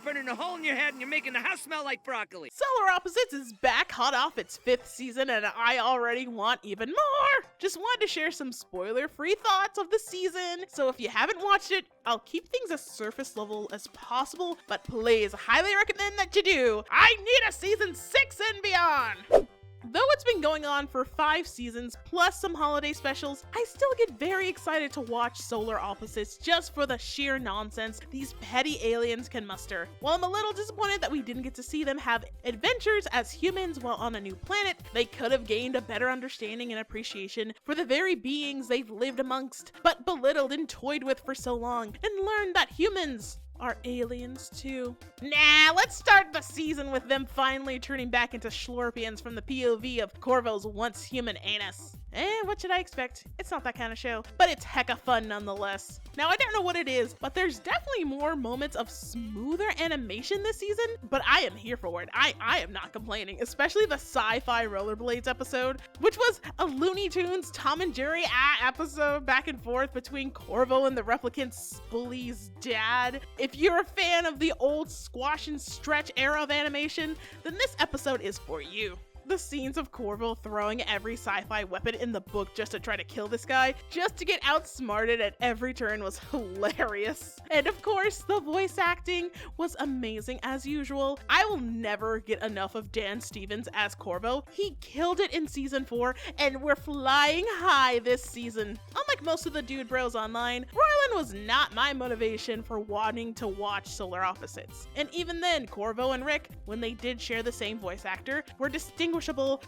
burning a hole in your head and you're making the house smell like broccoli. Solar Opposites is back hot off its 5th season, and I already want even more! Just wanted to share some spoiler-free thoughts of the season, so if you haven't watched it, I'll keep things as surface level as possible, but please, highly recommend that you do! I need a season 6 and beyond! Though it's been going on for 5 seasons, plus some holiday specials, I still get very excited to watch Solar Opposites just for the sheer nonsense these petty aliens can muster. While I'm a little disappointed that we didn't get to see them have adventures as humans while on a new planet, they could have gained a better understanding and appreciation for the very beings they've lived amongst, but belittled and toyed with for so long, and learned that humans are aliens too. Nah, let's start the season with them finally turning back into Schlorpians from the POV of Korvo's once human anus. What should I expect? It's not that kind of show, but it's hecka fun nonetheless. Now, I don't know what it is, but there's definitely more moments of smoother animation this season, but I am here for it. I am not complaining, especially the sci-fi rollerblades episode, which was a Looney Tunes Tom and Jerry episode back and forth between Korvo and the replicant Spooly's dad. If you're a fan of the old squash and stretch era of animation, then this episode is for you. The scenes of Korvo throwing every sci-fi weapon in the book just to try to kill this guy, just to get outsmarted at every turn, was hilarious. And of course, the voice acting was amazing as usual. I will never get enough of Dan Stevens as Korvo. He killed it in season 4, and we're flying high this season. Unlike most of the dude bros online, Roiland was not my motivation for wanting to watch Solar Opposites. And even then, Korvo and Rick, when they did share the same voice actor, were distinguishable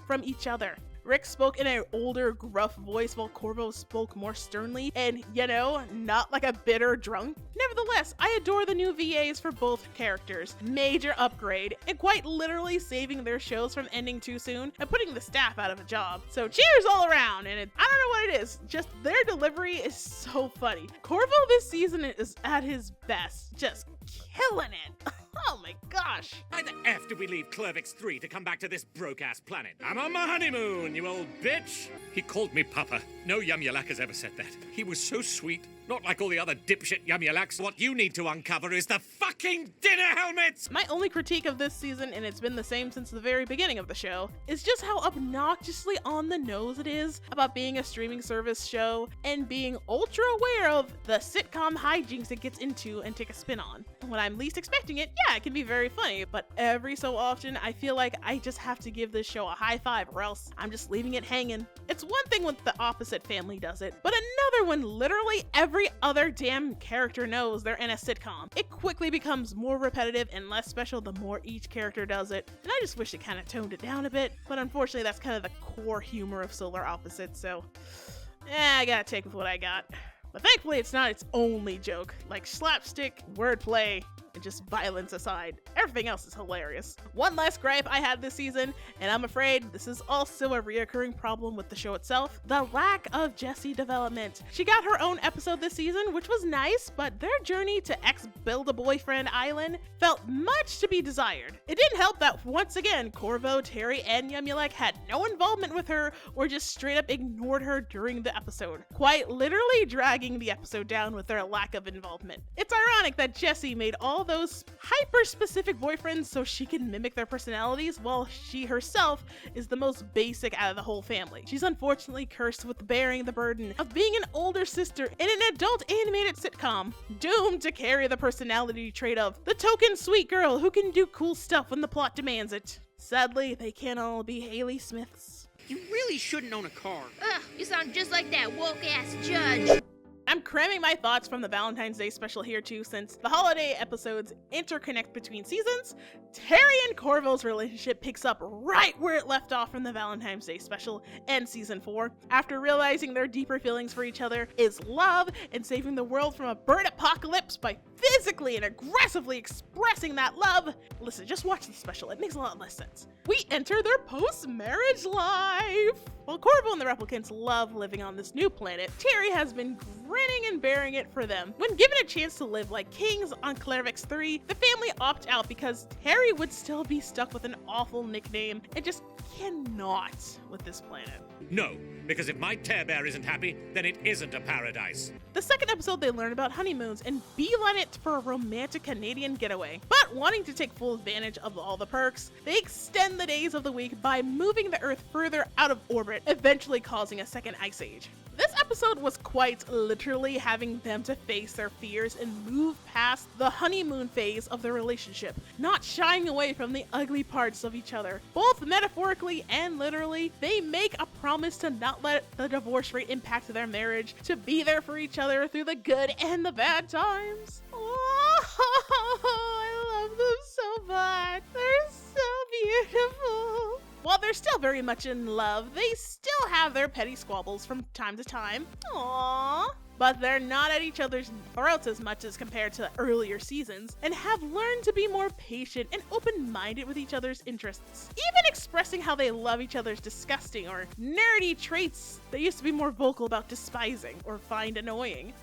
from each other. Rick spoke in an older, gruff voice while Korvo spoke more sternly and, not like a bitter drunk. Nevertheless, I adore the new VAs for both characters. Major upgrade, and quite literally saving their shows from ending too soon and putting the staff out of a job. So cheers all around, and I don't know what it is, just their delivery is so funny. Korvo this season is at his best, just killing it. Oh my gosh. Why the F did we leave Clervix 3 to come back to this broke-ass planet? I'm on my honeymoon, you old bitch. He called me Pupa. No Yumyulack has ever said that. He was so sweet. Not like all the other dipshit Yumyulacks. What you need to uncover is the fucking dinner helmets! My only critique of this season, and it's been the same since the very beginning of the show, is just how obnoxiously on the nose it is about being a streaming service show and being ultra aware of the sitcom hijinks it gets into and take a spin on. When I'm least expecting it, yeah, it can be very funny, but every so often I feel like I just have to give this show a high five or else I'm just leaving it hanging. It's one thing when the opposite family does it, but another when literally every other damn character knows they're in a sitcom. It quickly becomes more repetitive and less special the more each character does it, and I just wish it kind of toned it down a bit, but unfortunately that's kind of the core humor of Solar Opposites, so I gotta take with what I got. But thankfully it's not its only joke, like slapstick, wordplay, and just violence aside, everything else is hilarious. One last gripe I had this season, and I'm afraid this is also a reoccurring problem with the show itself, the lack of Jessie development. She got her own episode this season, which was nice, but their journey to ex-Build-A-Boyfriend Island felt much to be desired. It didn't help that once again, Korvo, Terry, and Yumyulack had no involvement with her or just straight up ignored her during the episode, quite literally dragging the episode down with their lack of involvement. It's ironic that Jessie made all those hyper-specific boyfriends so she can mimic their personalities, while she herself is the most basic out of the whole family. She's unfortunately cursed with bearing the burden of being an older sister in an adult animated sitcom, doomed to carry the personality trait of the token sweet girl who can do cool stuff when the plot demands it. Sadly, they can't all be Haley Smiths. You really shouldn't own a car. Ugh, you sound just like that woke-ass judge. I'm cramming my thoughts from the Valentine's Day special here too, since the holiday episodes interconnect between seasons. Terry and Korvo's relationship picks up right where it left off from the Valentine's Day special and season 4. After realizing their deeper feelings for each other is love and saving the world from a bird apocalypse by physically and aggressively expressing that love. Listen, just watch the special, it makes a lot less sense. We enter their post-marriage life. While Korvo and the replicants love living on this new planet, Terry has been grinning and bearing it for them. When given a chance to live like kings on Clervix 3, the family opt out because Terry would still be stuck with an awful nickname and just cannot with this planet. No, Because if my Tear Bear isn't happy, then it isn't a paradise. The second episode, they learn about honeymoons and beeline it for a romantic Canadian getaway. But wanting to take full advantage of all the perks, they extend the days of the week by moving the Earth further out of orbit, eventually causing a second ice age. This episode was quite literally having them to face their fears and move past the honeymoon phase of their relationship, not shying away from the ugly parts of each other. Both metaphorically and literally, they make a promise to not let the divorce rate impact their marriage, to be there for each other through the good and the bad times. Oh, I love them so much. They're so beautiful. While they're still very much in love, they still have their petty squabbles from time to time. Aww. But they're not at each other's throats as much as compared to earlier seasons, and have learned to be more patient and open-minded with each other's interests, even expressing how they love each other's disgusting or nerdy traits they used to be more vocal about despising or find annoying.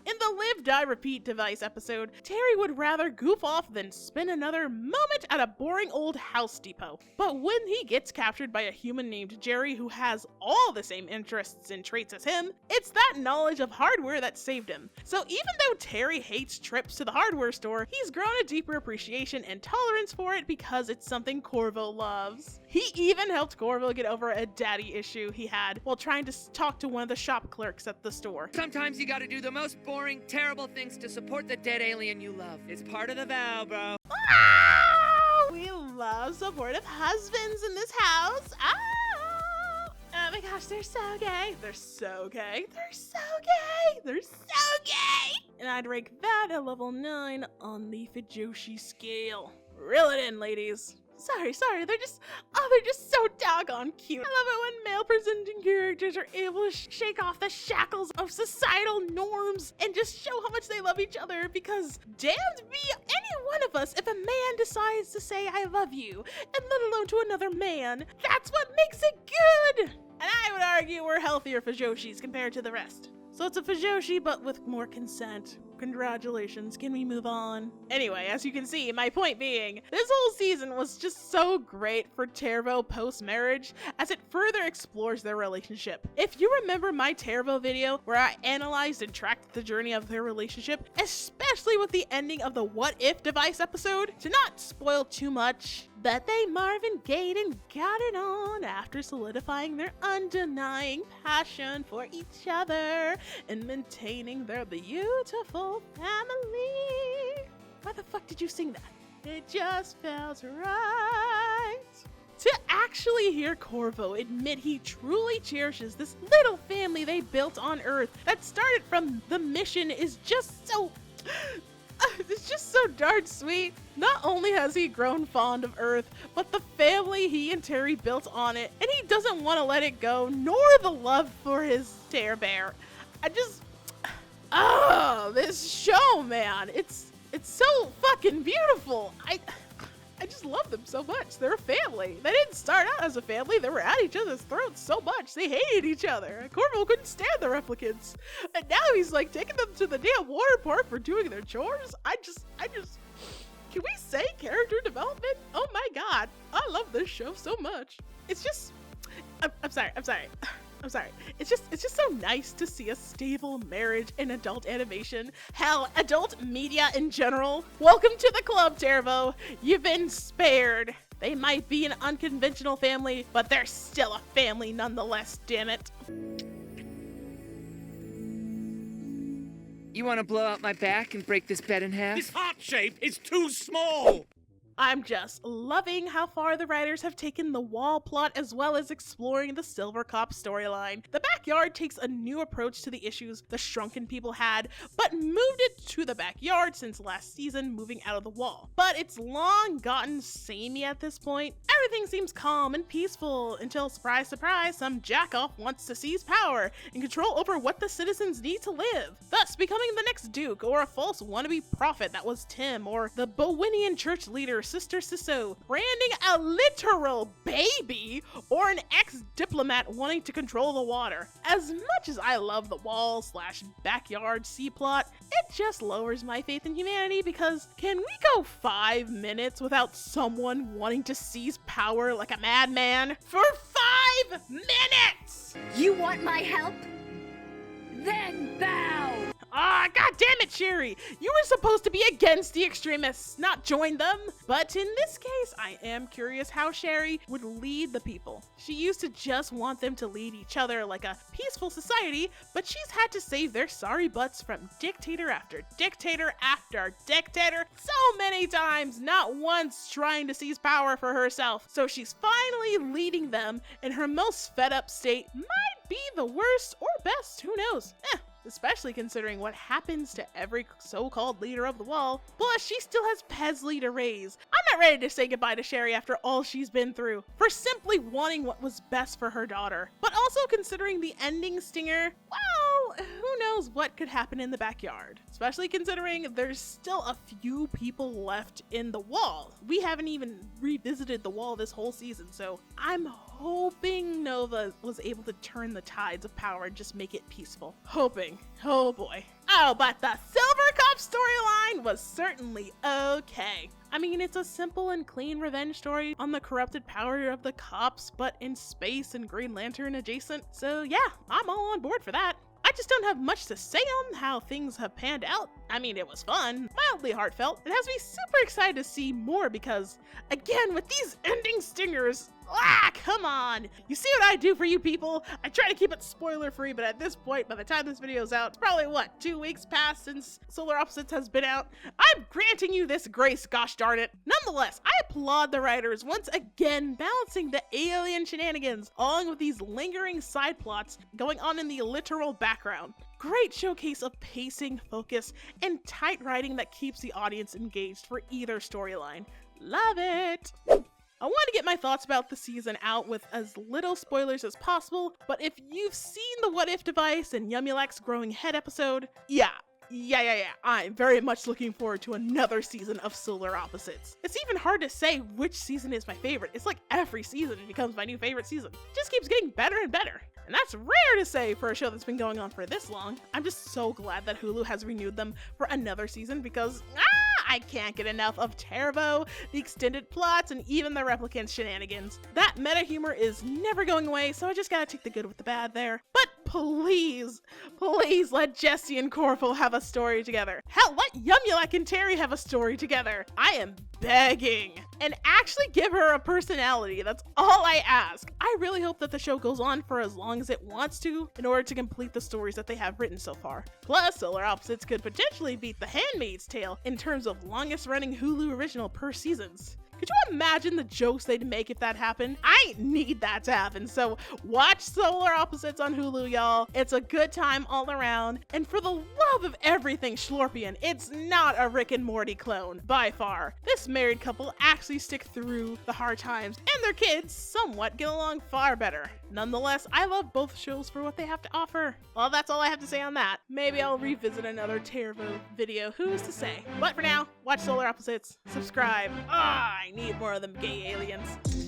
In the Live, Die, Repeat device episode, Terry would rather goof off than spend another moment at a boring old House Depot. But when he gets captured by a human named Jerry who has all the same interests and traits as him, it's that knowledge of hardware that saved him. So even though Terry hates trips to the hardware store, he's grown a deeper appreciation and tolerance for it because it's something Korvo loves. He even helped Korvo get over a daddy issue he had while trying to talk to one of the shop clerks at the store. Sometimes you gotta do the most boring, terrible things to support the dead alien you love. It's part of the vow, bro. Oh, we love supportive husbands in this house. Oh my gosh, they're so gay. They're so gay. They're so gay. They're so gay. And I'd rank that a level 9 on the Fujoshi scale. Reel it in, ladies. Sorry, they're just so doggone cute. I love it when male presenting characters are able to shake off the shackles of societal norms and just show how much they love each other, because damned be any one of us if a man decides to say I love you, and let alone to another man. That's what makes it good! And I would argue we're healthier Fujoshis compared to the rest. So it's a Fujoshi, but with more consent. Congratulations, can we move on? Anyway, as you can see, my point being, this whole season was just so great for Tervo post-marriage, as it further explores their relationship. If you remember my Tervo video, where I analyzed and tracked the journey of their relationship, especially with the ending of the What If device episode, to not spoil too much, but they Marvin Gayed and got it on after solidifying their undenying passion for each other and maintaining their beautiful family. Why the fuck did you sing that? It just felt right. To actually hear Korvo admit he truly cherishes this little family they built on Earth that started from the mission is just so... it's just so darn sweet. Not only has he grown fond of Earth, but the family he and Terry built on it, and he doesn't want to let it go, nor the love for his Tear Bear. This show, man, it's so fucking beautiful. I just love them so much. They're a family. They didn't start out as a family. They were at each other's throats so much. They hated each other. Korvo couldn't stand the replicants. And now he's like taking them to the damn water park for doing their chores. I just, can we say character development? Oh my God. I love this show so much. It's just, I'm sorry. It's just so nice to see a stable marriage in adult animation. Hell, adult media in general. Welcome to the club, Tervo. You've been spared. They might be an unconventional family, but they're still a family nonetheless, damn it. You want to blow out my back and break this bed in half? This heart shape is too small! I'm just loving how far the writers have taken the wall plot as well as exploring the Silvercops storyline. The backyard takes a new approach to the issues the shrunken people had, but moved it to the backyard since last season, moving out of the wall. But it's long gotten samey at this point. Everything seems calm and peaceful until, surprise, surprise, some jackoff wants to seize power and control over what the citizens need to live, thus becoming the next Duke, or a false wannabe prophet that was Tim, or the Bowenian church leader Sister Sisso, branding a literal baby, or an ex-diplomat wanting to control the water. As much as I love the wall/backyard C-plot, it just lowers my faith in humanity, because can we go 5 minutes without someone wanting to seize power like a madman? For 5 minutes! this. You want my help? Then bow! Ah, god damn it, Sherry! You were supposed to be against the extremists, not join them. But in this case, I am curious how Sherry would lead the people. She used to just want them to lead each other like a peaceful society, but she's had to save their sorry butts from dictator after dictator after dictator so many times, not once trying to seize power for herself. So she's finally leading them in her most fed up state. Might be the worst or best, who knows? Especially considering what happens to every so-called leader of the wall. Plus, she still has Pesley to raise. I'm not ready to say goodbye to Sherry after all she's been through, for simply wanting what was best for her daughter. But also considering the ending stinger, well, who knows what could happen in the backyard. Especially considering there's still a few people left in the wall. We haven't even revisited the wall this whole season, so I'm hoping Nova was able to turn the tides of power and just make it peaceful. Hoping. Oh boy. Oh, but the Silvercops storyline was certainly okay. I mean, it's a simple and clean revenge story on the corrupted power of the cops, but in space and Green Lantern adjacent. So yeah, I'm all on board for that. I just don't have much to say on how things have panned out. I mean, it was fun, mildly heartfelt. It has me super excited to see more because, again, with these ending stingers, come on. You see what I do for you people? I try to keep it spoiler free, but at this point, by the time this video's out, it's probably, 2 weeks past since Solar Opposites has been out. I'm granting you this grace, gosh darn it. Nonetheless, I applaud the writers once again balancing the alien shenanigans along with these lingering side plots going on in the literal background. Great showcase of pacing, focus, and tight writing that keeps the audience engaged for either storyline. Love it! I want to get my thoughts about the season out with as little spoilers as possible, but if you've seen the What If device and Yumyulack's growing head episode, yeah, I'm very much looking forward to another season of Solar Opposites. It's even hard to say which season is my favorite. It's like every season becomes my new favorite season. It just keeps getting better and better. And that's rare to say for a show that's been going on for this long. I'm just so glad that Hulu has renewed them for another season because, I can't get enough of Korvo, the extended plots, and even the replicants shenanigans. That meta humor is never going away, so I just gotta take the good with the bad there. But please let Jesse and Korvo have a story together. Hell, let Yumyulack and Terry have a story together. I am begging. And actually give her a personality. That's all I ask. I really hope that the show goes on for as long as it wants to in order to complete the stories that they have written so far. Plus, Solar Opposites could potentially beat The Handmaid's Tale in terms of longest running Hulu original per seasons. Could you imagine the jokes they'd make if that happened? I need that to happen, so watch Solar Opposites on Hulu, y'all. It's a good time all around, and for the love of everything Schlorpian, it's not a Rick and Morty clone, by far. This married couple actually stick through the hard times, and their kids somewhat get along far better. Nonetheless, I love both shows for what they have to offer. Well, that's all I have to say on that. Maybe I'll revisit another Korvo video, who's to say? But for now, watch Solar Opposites, subscribe. I need more of them gay aliens.